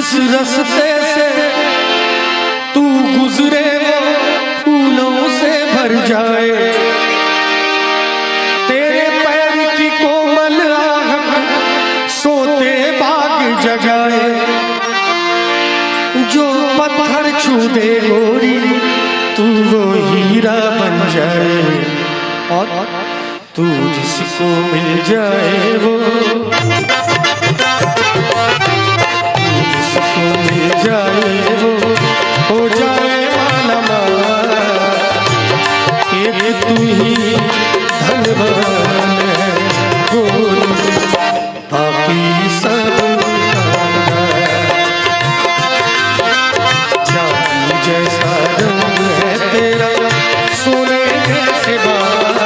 जिस रास्ते से तू गुजरे वो फूलों से भर जाए, तेरे पैर की कोमल आहट सोते बाग जगाए। जो पत्थर छू दे गोरी तू वो हीरा बन जाए, और तू जिसको मिल जाए वो मिल जाए वो हो जाए मालामाल। एक तू ही धनवान है गोरी, बाकी सब चांदी जैसा रंग है तेरा, सोने जैसे बाल।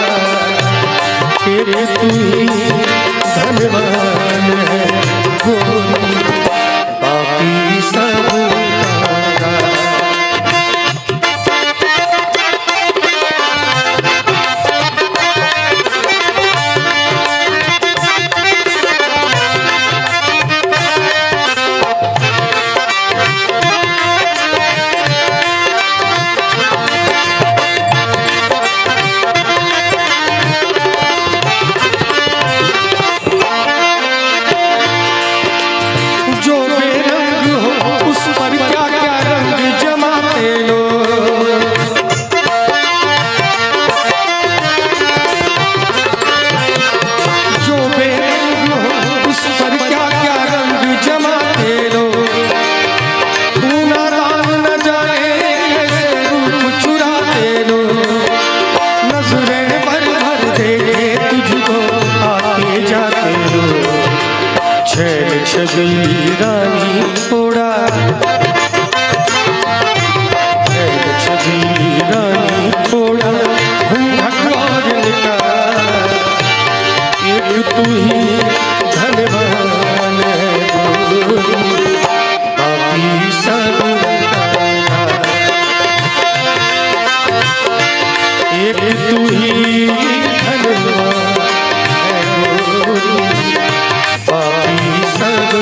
एक तू ही धनवान है गोरी, बाकी सब छबीली रानी थोड़ा, छबीली रानी थोड़ा भटक निका। एक तू ही धनवान है गोरी, बाकी सब एक तू ही धनवान है गोरी, बाकी सब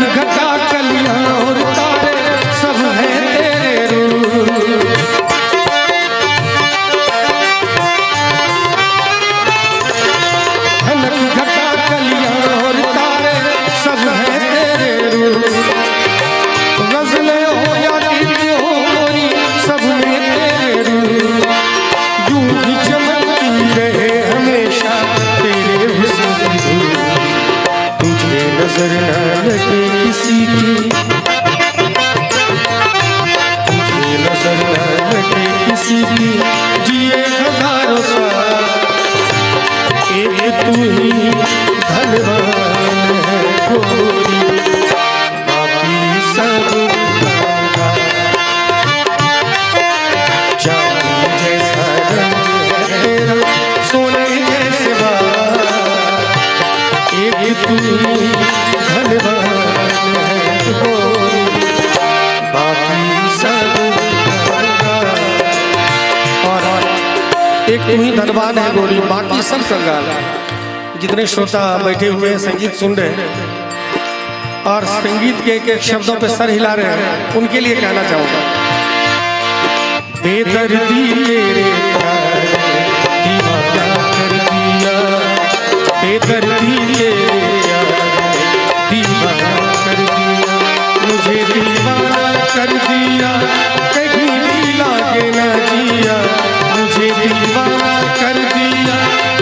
घटा कलियां और तारे सब हैं तेरे रूप। घनक घटा कलियां और तारे सब हैं तेरे रूप। गजलें हो या गीत हो गोरी सब में तेरे रूप। यूं ही चमकती रहे हमेशा तेरे हुस्न की धूप, तुझे नजर न लगे किसी की, तुझे नजर न लगे किसी की, जिए हजारों साल। एक तू ही धनवान है गोरी, बाकी सब चांदी जैसा रंग है तेरा, सोने जैसे बाल। एक तू ही धनवान है गोरी, बाकी सब। और एक तू ही धनवान है गोरी, बाकी सब कंगाल। जितने श्रोता बैठे हुए हैं संगीत सुन रहे हैं और संगीत के एक एक शब्दों पे सर हिला रहे हैं, उनके लिए कहना चाहूंगा, बेदर्दी तेरे प्यार दीवाना कर दिया, बेदर्दी तेरे प्यार दीवाना कर दिया, मुझे दीवाना कर दिया, कहीं भी लागे ना जिया, मुझे दीवाना कर दिया,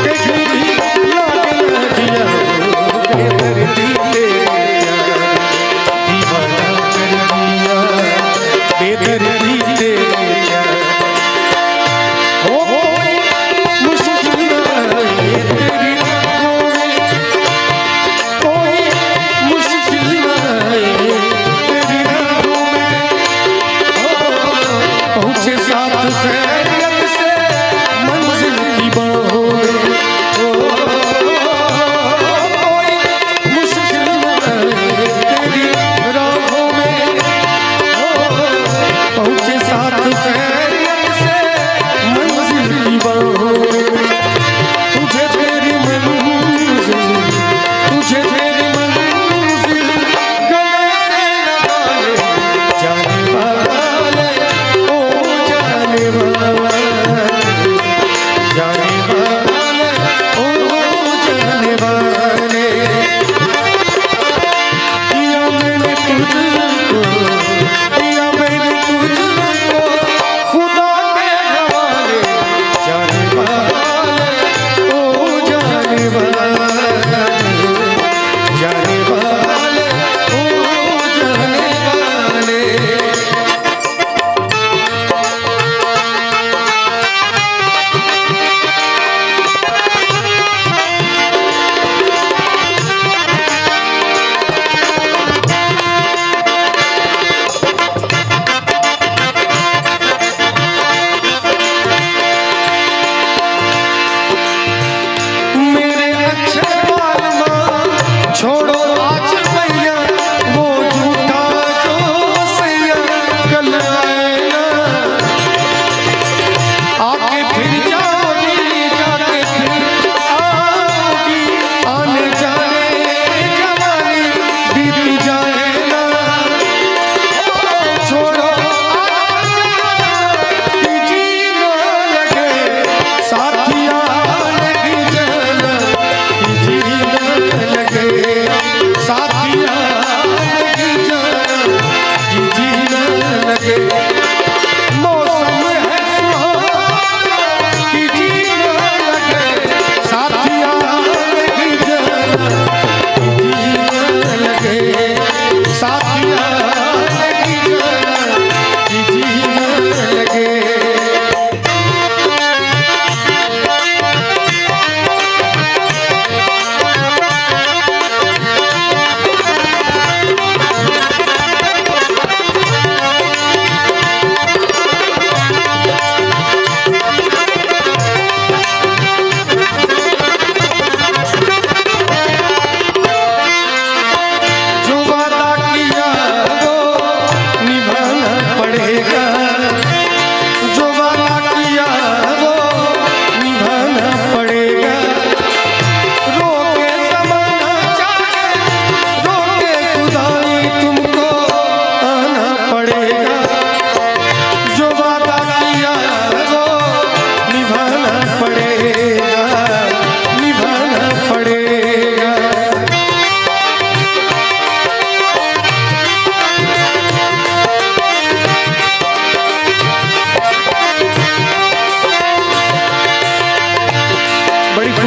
कहीं भी लागे ना जिया। बेदर्दी तेरे प्यार दीवाना कर दिया, बेदर्दी तेरे प्यार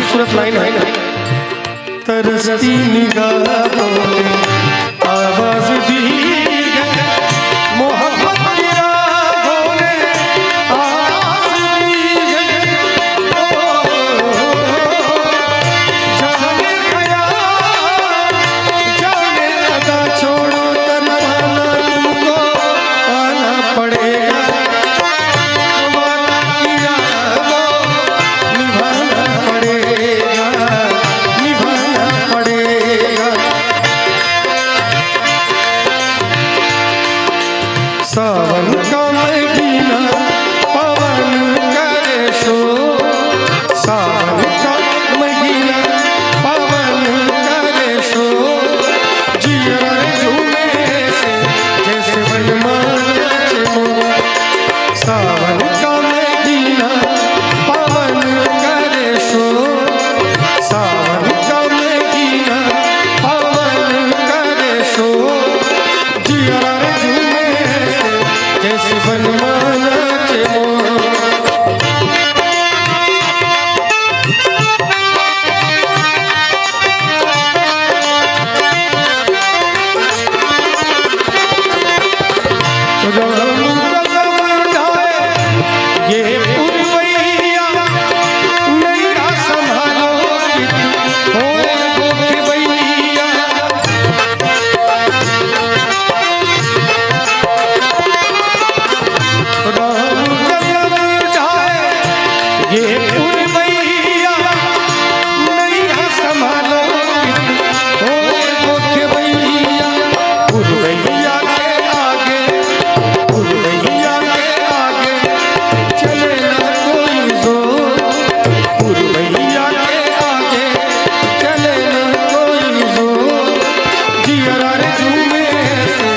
खूबसूरत लाइन है, तरसती निगाहों ने आवाज दी है, मोहब्बत की राहों ने आवाज दी है। जाने ख्याल जाने अदा छोड़ो, तन्हाना तुमको आना पड़ेगा, वादा किया वो निभाना पड़ेगा, निभाना पड़ेगा। सावन का महीना पवन करे शोर, सावन का महीना पवन करे शोर, जिया झूमे से जैसे बनमान नाचे मोर। सावन का महीना पवन करे शोर, सावन का महीना पवन करे शोर, जिया झूमे से जैसे बनमान नाचे मोर। राम कसम ढाए ये पुरवैया, नैया संभालो होए गोखे भैया। राम कसम ढाए ये पुरवैया, नैया संभालो होए गोखे भैया। पुरवैया के आगे, पुरवैया के आगे चले ना कोई जोर, पुरवैया के आगे चले ना कोई जोर, जिया रे झूमे से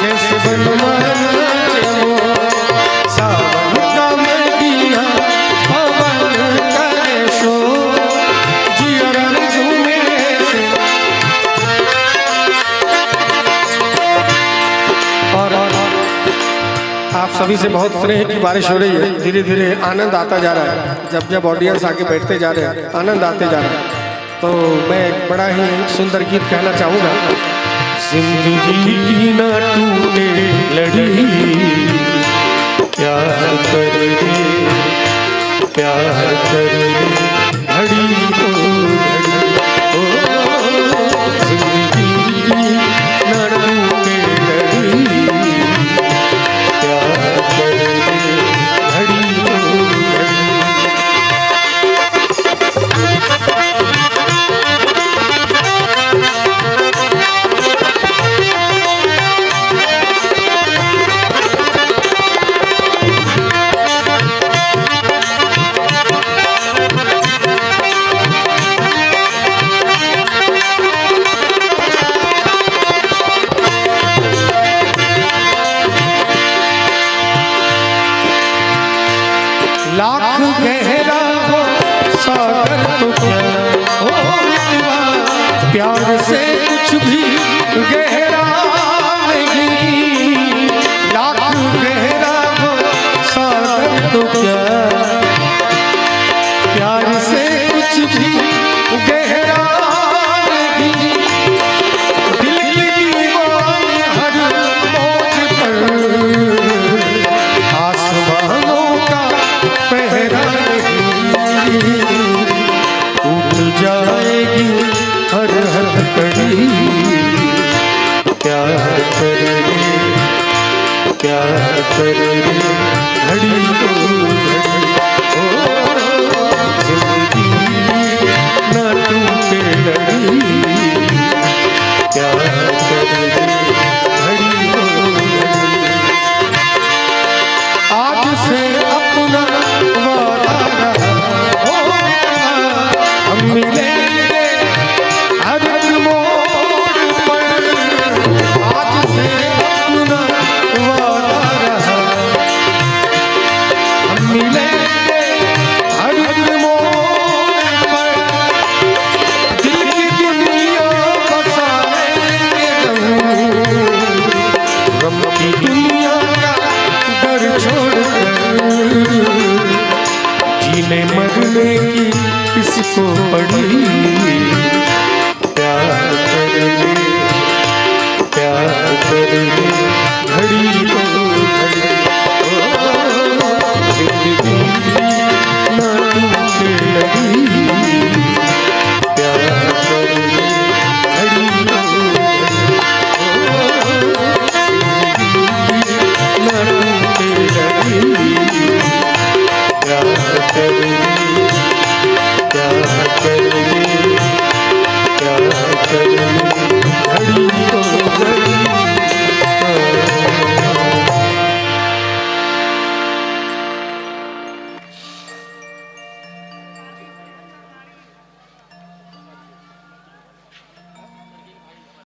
जैसे बनमान नाचे मोर। सावन का महीना पवन करे शोर, जिया रे झूमे से। और आप सभी से बहुत स्नेह की बारिश हो रही है, धीरे धीरे आनंद आता जा रहा है। जब जब ऑडियंस आके बैठते जा रहे हैं, आनंद आते जा रहा है। तो मैं एक बड़ा ही सुंदर गीत कहना चाहूँगा। जिंदगी की ना टूटे लड़ी, प्यार कर रे, प्यार कर रे, घड़ी तो घड़ी। ओ जिंदगी की ना टूटे लड़ी, प्यार कर रे, घड़ी तो घड़ी। लाख गहरा हो सागर तो क्या हो मितवा, प्यार से कुछ भी गहरा नहीं। लाख गहरा हो सागर तो क्या, प्यार से कुछ भी गहरा नहीं। दिल की दीवानी हर मौज पर, आसमानों का पहरा नहीं। टूट जाएगी हर हथकड़ी, प्यार कर रे, प्यार कर रे, घड़ी तो घड़ी। ओ जिंदगी ना टूटे लड़ी, प्यार कर रे, घड़ी तो घड़ी। आज से अपना वादा रहा होगा, हम मिलेंगे हर मोड़ पर। आज से अपना वादा रहा, मरने की किसको पड़ी, प्यार कर ले, प्यार कर ले, घड़ी तो घड़ी। जिंदगी ना टूटे लगी, प्यार कर ले, घड़ी तो घड़ी। जिंदगी ना टूटे लगी, प्यार कर ले, प्यार कर ले, प्यार कर ले, घड़ी तो